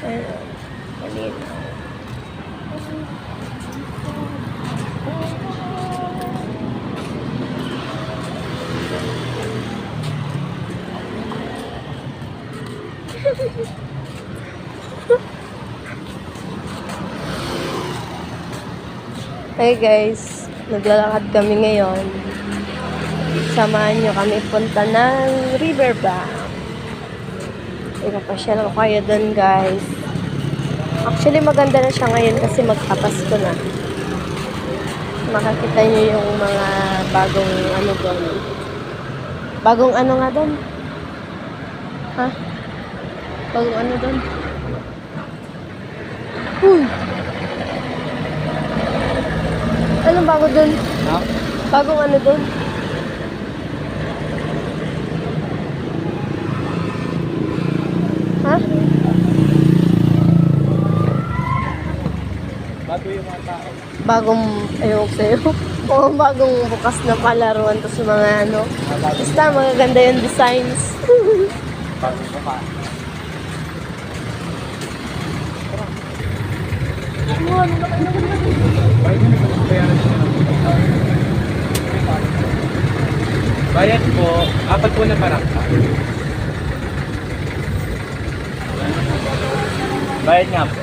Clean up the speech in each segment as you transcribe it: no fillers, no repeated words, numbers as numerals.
Ayun. Malinaw. Hey guys, naglalakad kami ngayon. Samahan nyo kami punta ng riverbank. Ipapasyal ko kayo doon guys. Actually maganda na siya ngayon kasi magpapasko na. Makakita nyo yung mga bagong ano doon. Bagong ano nga doon? Ha? Bagong ano doon? Anong bago doon? No? Bagong ano doon? Ha? Bago yung mga tao. Bagong, ayun sa'yo. Oo, bagong bukas na palaruan to sa mga ano. Basta magaganda yung designs. Bago pa pa. Bayad po, apat po na parang. Bayad nga po.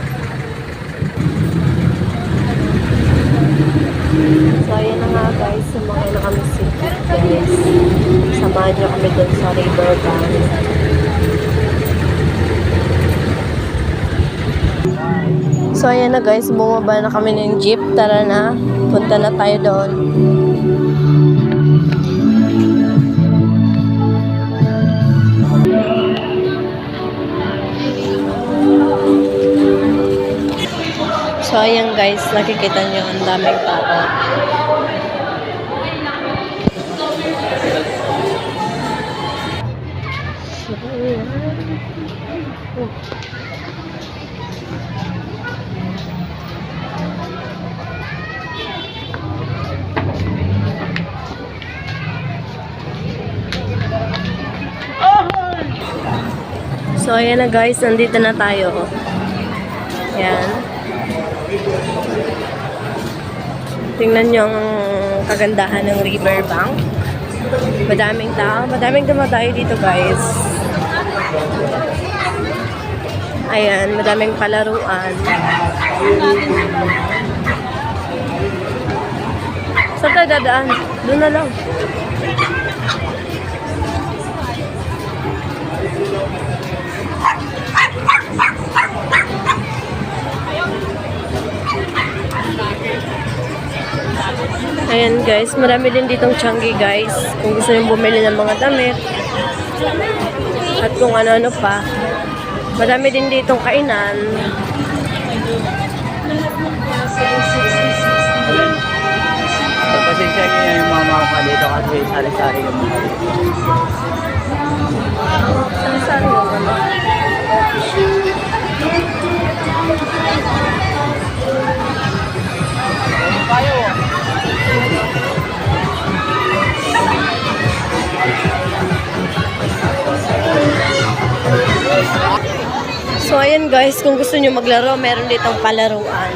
So, ayan na nga guys. Sumakay na kami sa guys. Samahan nyo kami doon sa riverbank. So, ayan na guys. Bumaba na kami ng jeep. Tara na. Punta na tayo doon. So, ayan guys. Nakikita nyo ang daming tao. So, ayan na guys. Nandito na tayo. Ayan. Tingnan nyo ang kagandahan ng riverbank. Madaming tao. Madaming dumadayo dito guys. Ayan. Madaming palaruan. Saan tayo dadaan? Doon na lang. Ayan guys, marami din ditong Changi guys. Kung gusto nyo bumili ng mga damit. At kung ano-ano pa. Marami din ditong kainan. Pasensya nyo yan yung mga dito kasi sari-sari yung mga dito. Saan mo ano? So, ayan guys, kung gusto nyo maglaro, meron ditong palaruan.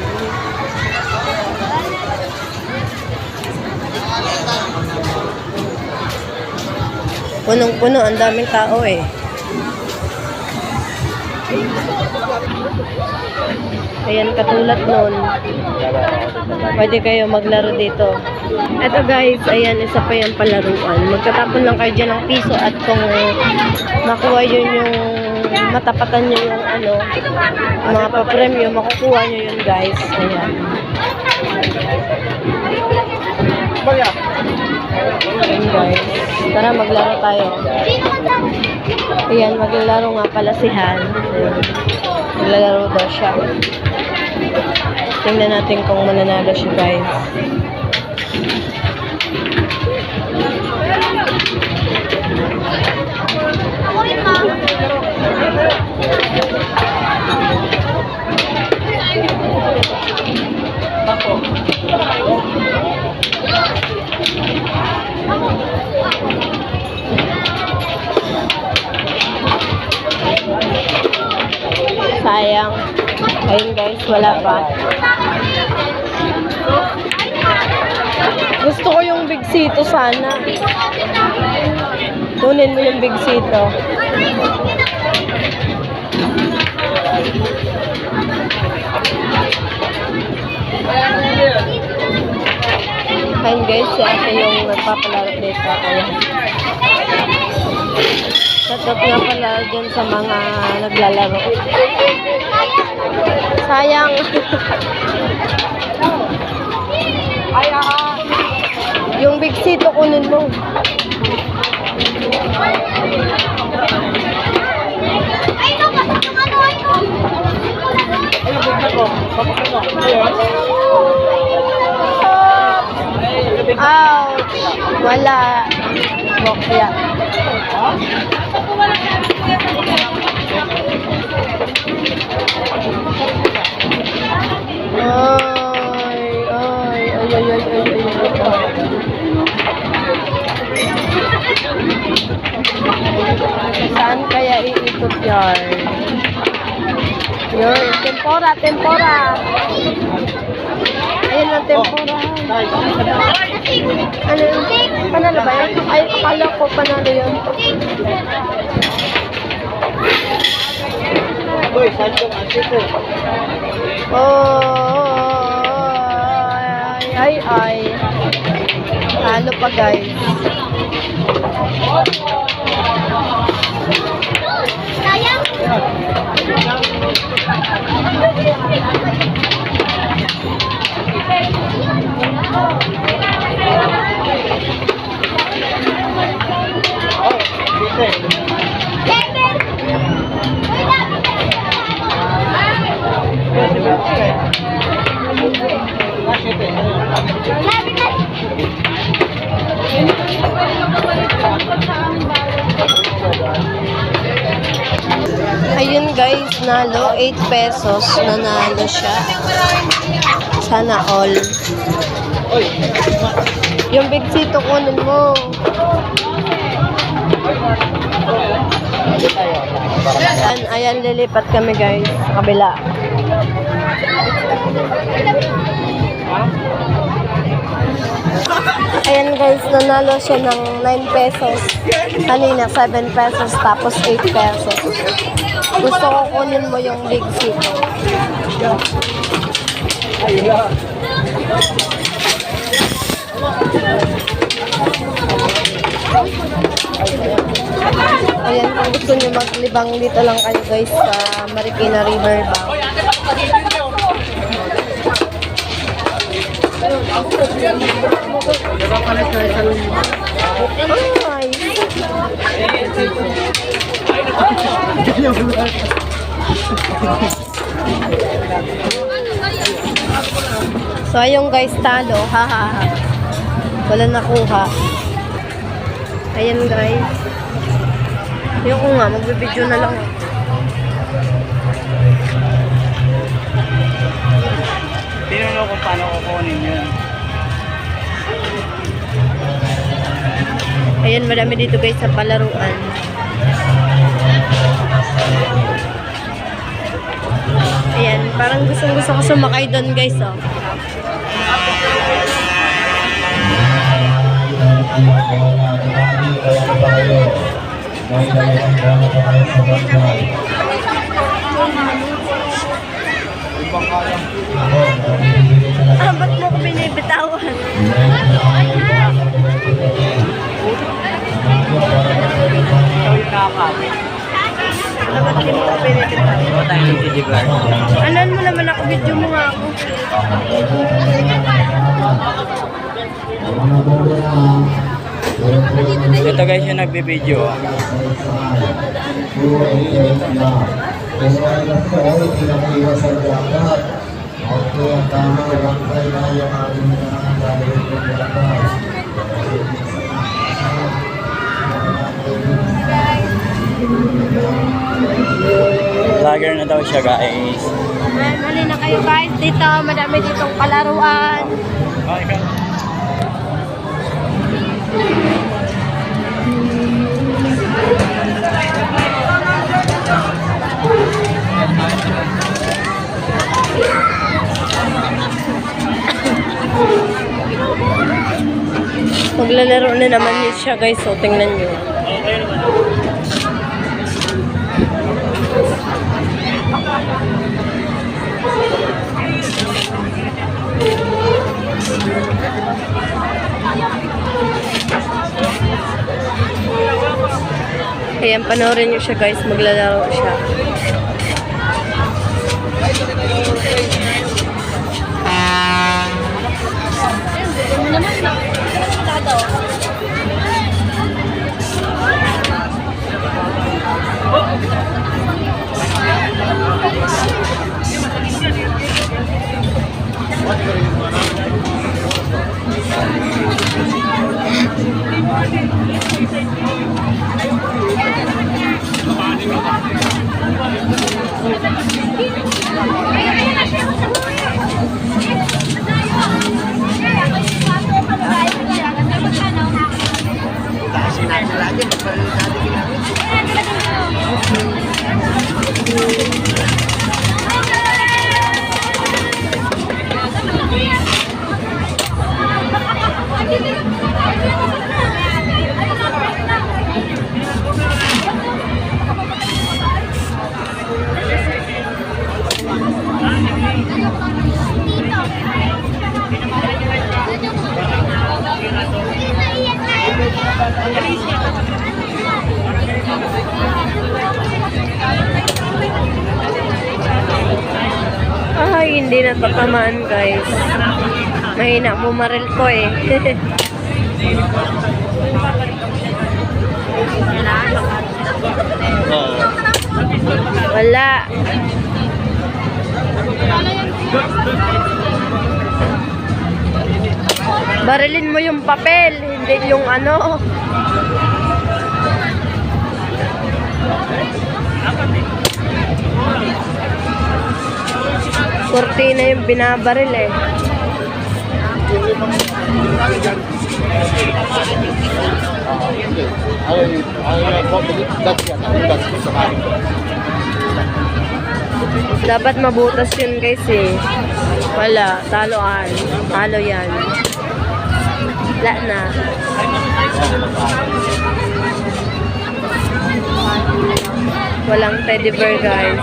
Punong-puno, ang daming tao eh. Ayan, katulad nun. Pwede kayo maglaro dito. Eto guys, ayan, isa pa yung palaruan. Magkatapon lang kayo dyan ng piso at kung makuha yun yung matapatan nyo yung ano, mga papremyo, makukuha nyo yun guys. Ayan. Ayan guys. Tara, maglaro tayo. Ayan, maglalaro nga pala si Han. Ayan. Maglalaro daw siya. Tingnan natin kung mananalo siya guys. Sayang. Ayun guys, wala pa. Gusto ko yung Big Sito sana. Kunin mo yung Big Sito. Ayun guys, si ate yung nagpapalaro dito. Ayan. Shoutout nga pala dyan sa mga naglalaro. Sayang. Yung Big Sito kunin mo. Ouch! Wala. Bokya. Saan kaya iikot yan? Yun, tempora. Ayun ang tempora. Ano yun? Panalo ba yun? Ay, akala ko panalo yun. Ay. Halo pa guys. Ayun guys, nalo 8 pesos, nanalo siya. Sana all. Yung Big Sito kunin mo. Ayan, lilipat kami guys sa kabila. Ayan guys, nanalo siya ng 9 pesos. Kanina 7 pesos tapos 8 pesos. Gusto ko kunin mo yung Big Sito. Ayan, kung gusto nyo maglibang dito lang kayo guys sa Marikina River Bank. Ay! So ayun guys, talo. Hahaha. Wala nakuha. Ayan guys. Yung ko nga, magbibideo na lang. Tinanong kung paano kukunin yun. Ayan, marami dito guys sa palaruan. Ayan, parang gusto ko sumakay doon guys, oh. Ba't mo ko binibitawan? Ba't mo ko binibitawan? Anan mo naman ako, video mo nga ako. Ito guys yung nagbibideo. Vlogger na daw siya guys. Mali na kayo guys dito, madami ditong palaruan. Maglalaro na naman yun siya guys. So, tingnan nyo. Ayan, panoorin nyo siya guys. Maglalaro siya. Ay, hindi natatamaan guys. Mahina bumaril ko eh. Wala. Barilin mo yung papel, hindi yung ano. Kortina yung binabaril eh. Dapat mabutas yun guys eh. Wala, taloan. Talo yan. Wala na. Walang teddy bear guys.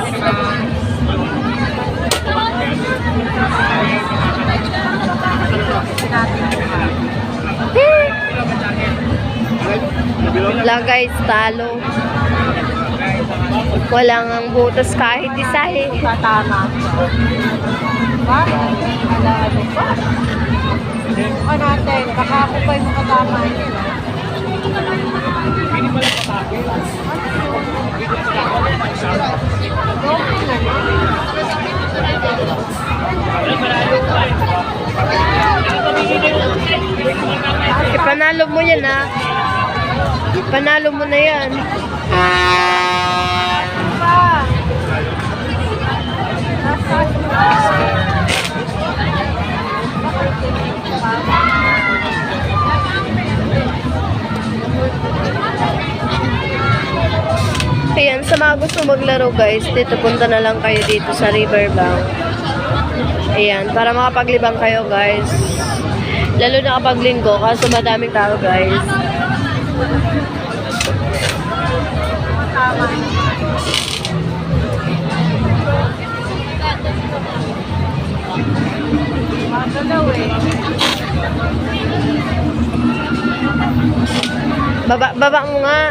Wala guys, talo. Walang ang butas kahit isa eh. Tama. Ba? Ano ba? O natin, baka ako pa yung makatama yun. Ipanalo mo yan ha. Ipanalo mo na yan. Ayan, sa mga gusto maglaro guys, dito punta na lang kayo dito sa Riverbank. Ayan, para makapaglibang kayo guys. Lalo na kapag linggo, kaso madaming tao guys. Baba mo nga.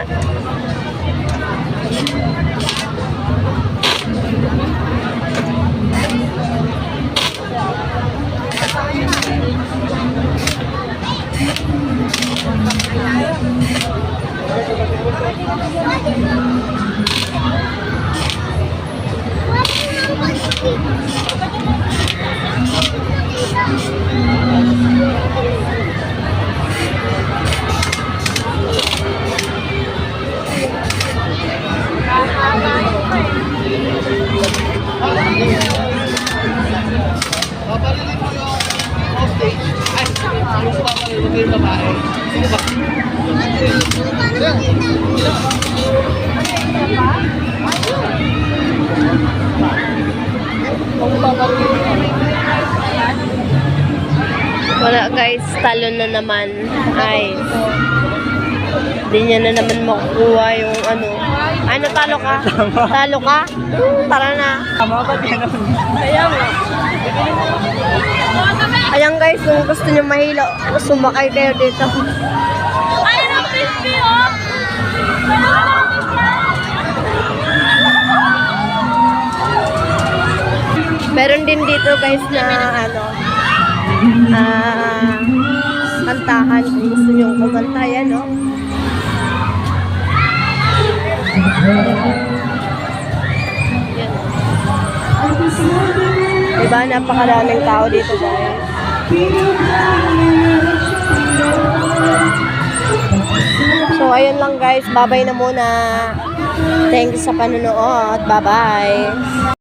Talo na naman. Ay. Hindi niya na naman makukuha yung ano. Ano, talo ka? Talo ka? Tara na. Tama ba yan? Kaya nga. Ayan guys, kung gusto nyo mahilo, sumakay kayo dito. Ayun ang crispy, oh! Meron din dito guys na ano, kantahan. Kung gusto nyo kumanta, yan, no? Yan. Diba, napakaraming tao dito guys. So, ayun lang guys. Bye-bye na muna. Thanks sa panonood. Bye-bye.